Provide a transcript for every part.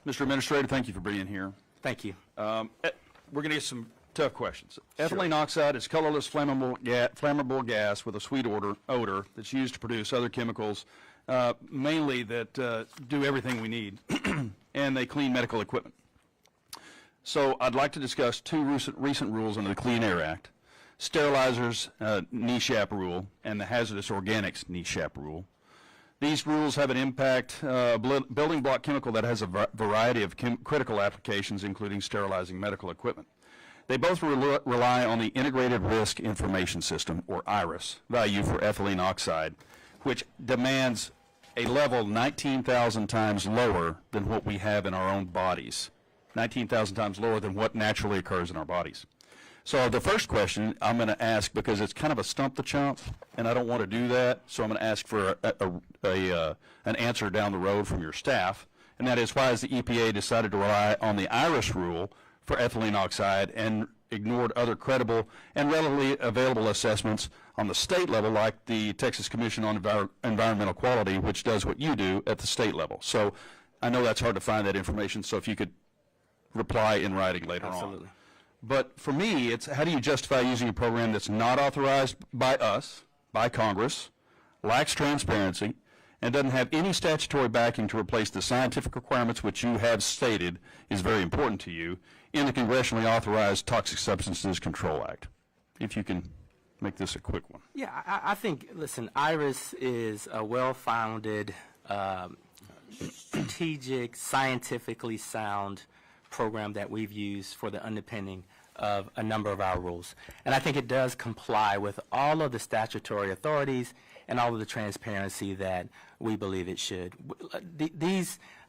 Mr. Administrator, thank you for being here. Thank you. We're going to get some tough questions. Ethylene oxide is colorless, flammable gas with a sweet odor that's used to produce other chemicals, mainly that do everything we need, and they clean medical equipment. So I'd like to discuss two recent rules under the Clean Air Act: sterilizers NESHAP rule and the hazardous organics NESHAP rule. These rules have an impact, building block chemical that has a variety of critical applications, including sterilizing medical equipment. They both rely on the Integrated Risk Information System, or IRIS, value for ethylene oxide, which demands a level 19,000 times lower than what we have in our own bodies, 19,000 times lower than what naturally occurs in our bodies. So the first question I'm going to ask, because it's kind of a stump the chump, and I don't want to do that, so I'm going to ask for an answer down the road from your staff, and that is, why has the EPA decided to rely on the IRIS rule for ethylene oxide and ignored other credible and readily available assessments on the state level, like the Texas Commission on Environmental Quality, which does what you do at the state level? So I know that's hard to find that information, so if you could reply in writing later on. Absolutely. But for me, it's how do you justify using a program that's not authorized by us, by Congress, lacks transparency, and doesn't have any statutory backing to replace the scientific requirements which you have stated is very important to you in the congressionally authorized Toxic Substances Control Act? If you can make this a quick one. Yeah, I think, listen, IRIS is a well-founded, strategic, scientifically sound program that we've used for the underpinning of a number of our rules. And I think it does comply with all of the statutory authorities and all of the transparency that we believe it should.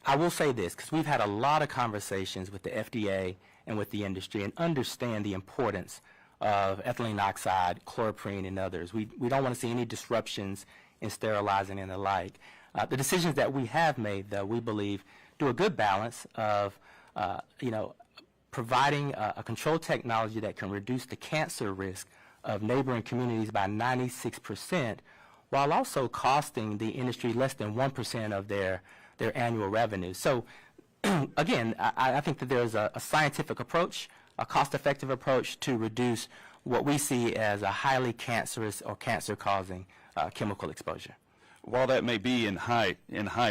I will say this, because we've had a lot of conversations with the FDA and with the industry and understand the importance of ethylene oxide, chloroprene, and others. We don't want to see any disruptions in sterilizing and the like. The decisions that we have made, though, we believe do a good balance of providing a control technology that can reduce the cancer risk of neighboring communities by 96%, while also costing the industry less than 1% of their annual revenue. So, again, I think that there's a scientific approach, a cost-effective approach to reduce what we see as a highly cancerous or cancer-causing chemical exposure. While that may be in high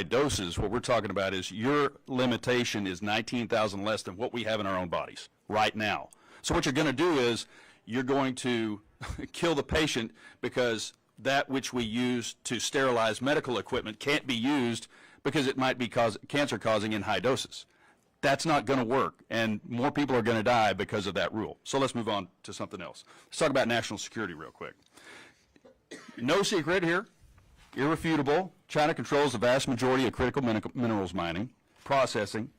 doses, what we're talking about is your limitation is 19,000 less than what we have in our own bodies right now. So what you're going to do is you're going to kill the patient, because that which we use to sterilize medical equipment can't be used because it might be cancer-causing in high doses. That's not going to work, and more people are going to die because of that rule. So let's move on to something else. Let's talk about national security real quick. No secret here. Irrefutable, China controls the vast majority of critical minerals mining, processing,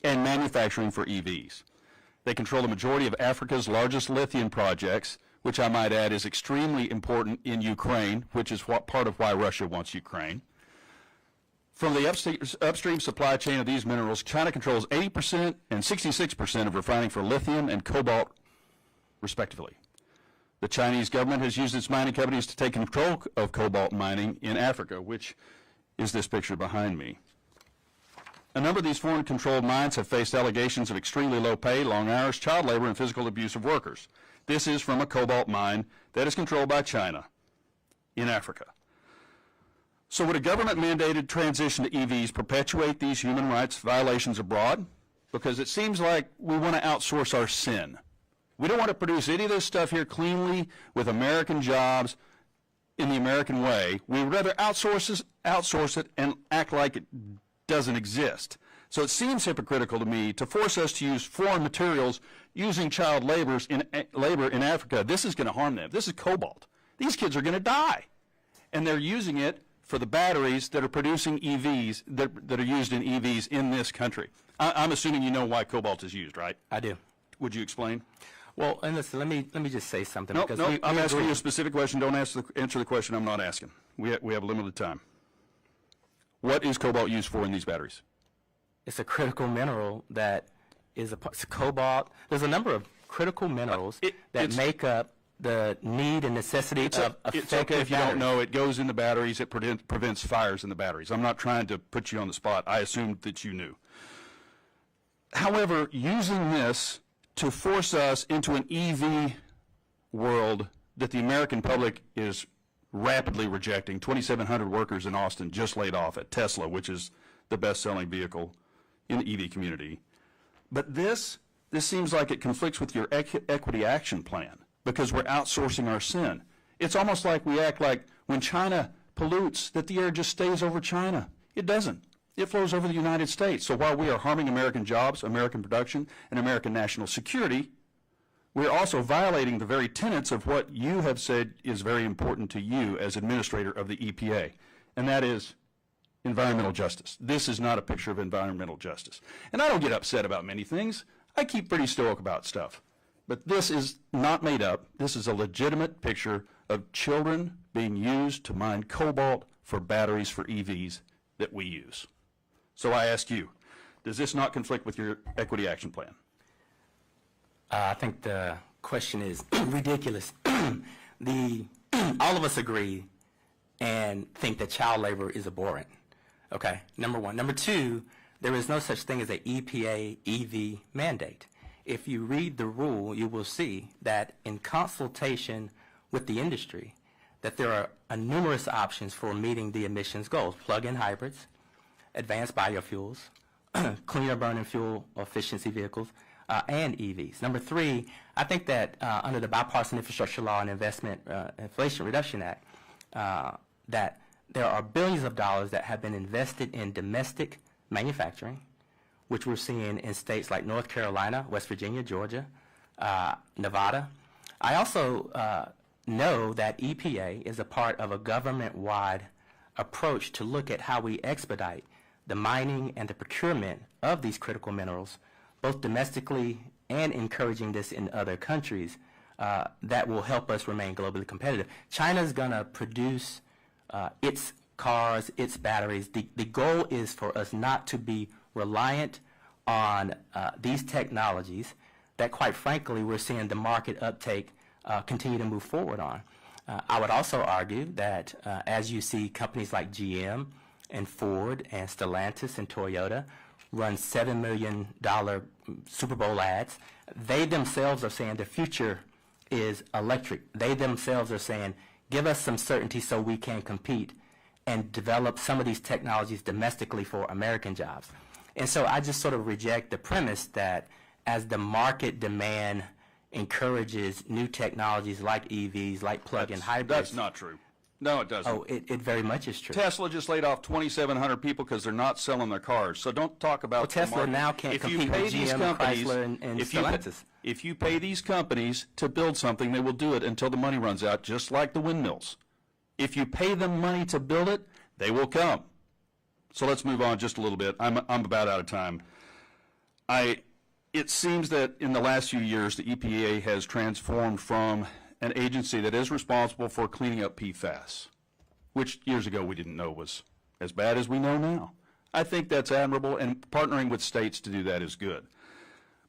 and manufacturing for EVs. They control the majority of Africa's largest lithium projects, which I might add is extremely important in Ukraine, which is part of why Russia wants Ukraine. From the upstream supply chain of these minerals, China controls 80% and 66% of refining for lithium and cobalt, respectively. The Chinese government has used its mining companies to take control of cobalt mining in Africa, which is this picture behind me. A number of these foreign-controlled mines have faced allegations of extremely low pay, long hours, child labor, and physical abuse of workers. This is from a cobalt mine that is controlled by China in Africa. So would a government-mandated transition to EVs perpetuate these human rights violations abroad? Because it seems like we want to outsource our sin. We don't want to produce any of this stuff here cleanly with American jobs in the American way. We would rather outsource it and act like it doesn't exist. So it seems hypocritical to me to force us to use foreign materials using child labor in Africa. This is going to harm them. This is cobalt. These kids are going to die. And they're using it for the batteries that are producing EVs, that are used in EVs in this country. I'm assuming you know why cobalt is used, right? I do. Would you explain? Well, and listen, let me just say something. No, I'm asking you a specific question. Don't answer the question I'm not asking. We have limited time. What is cobalt used for in these batteries? It's a critical mineral that is cobalt. There's a number of critical minerals that make up the need and necessity of effective It's okay if you batteries. don't know. It goes in the batteries. It prevents fires in the batteries. I'm not trying to put you on the spot. I assumed that you knew. However, using this to force us into an EV world that the American public is rapidly rejecting. 2,700 workers in Austin just laid off at Tesla, which is the best-selling vehicle in the EV community. But this seems like it conflicts with your equity action plan because we're outsourcing our sin. It's almost like we act like when China pollutes, that the air just stays over China. It doesn't. It flows over the United States. So while we are harming American jobs, American production, and American national security, we're also violating the very tenets of what you have said is very important to you as administrator of the EPA, and that is environmental justice. This is not a picture of environmental justice. And I don't get upset about many things. I keep pretty stoic about stuff. But this is not made up. This is a legitimate picture of children being used to mine cobalt for batteries for EVs that we use. So I ask you, does this not conflict with your equity action plan? I think the question is ridiculous. All of us agree and think that child labor is abhorrent. Okay, number one. Number two, there is no such thing as an EPA EV mandate. If you read the rule, you will see that in consultation with the industry, that there are numerous options for meeting the emissions goals: plug-in hybrids, advanced biofuels, cleaner burning fuel efficiency vehicles, and EVs. Number three, I think that under the Bipartisan Infrastructure Law and Inflation Reduction Act, that there are billions of dollars that have been invested in domestic manufacturing, which we're seeing in states like North Carolina, West Virginia, Georgia, Nevada. I also know that EPA is a part of a government-wide approach to look at how we expedite the mining and the procurement of these critical minerals, both domestically and encouraging this in other countries, that will help us remain globally competitive. China's going to produce its cars, its batteries. The goal is for us not to be reliant on these technologies that, quite frankly, we're seeing the market uptake continue to move forward on. I would also argue that as you see companies like GM and Ford and Stellantis and Toyota run $7 million Super Bowl ads, they themselves are saying the future is electric. They themselves are saying, give us some certainty so we can compete and develop some of these technologies domestically for American jobs. And so I just sort of reject the premise that as the market demand encourages new technologies like EVs, like plug-in hybrids. That's not true. No, it doesn't. Oh, it very much is true. Tesla just laid off 2,700 people because they're not selling their cars. So don't talk about Tesla now can't compete with GM, Chrysler, and Stellantis. If you pay these companies to build something, they will do it until the money runs out, just like the windmills. If you pay them money to build it, they will come. So let's move on just a little bit. I'm about out of time. It seems that in the last few years, the EPA has transformed from an agency that is responsible for cleaning up PFAS, which years ago we didn't know was as bad as we know now. I think that's admirable, and partnering with states to do that is good.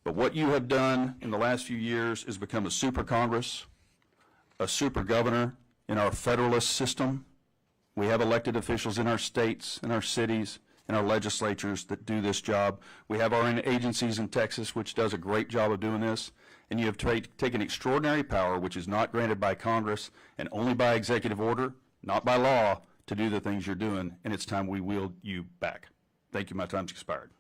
But what you have done in the last few years is become a super Congress, a super governor in our federalist system. We have elected officials in our states, in our cities, in our legislatures that do this job. We have our own agencies in Texas, which does a great job of doing this. And you have taken extraordinary power, which is not granted by Congress and only by executive order, not by law, to do the things you're doing. And it's time we wield you back. Thank you. My time's expired.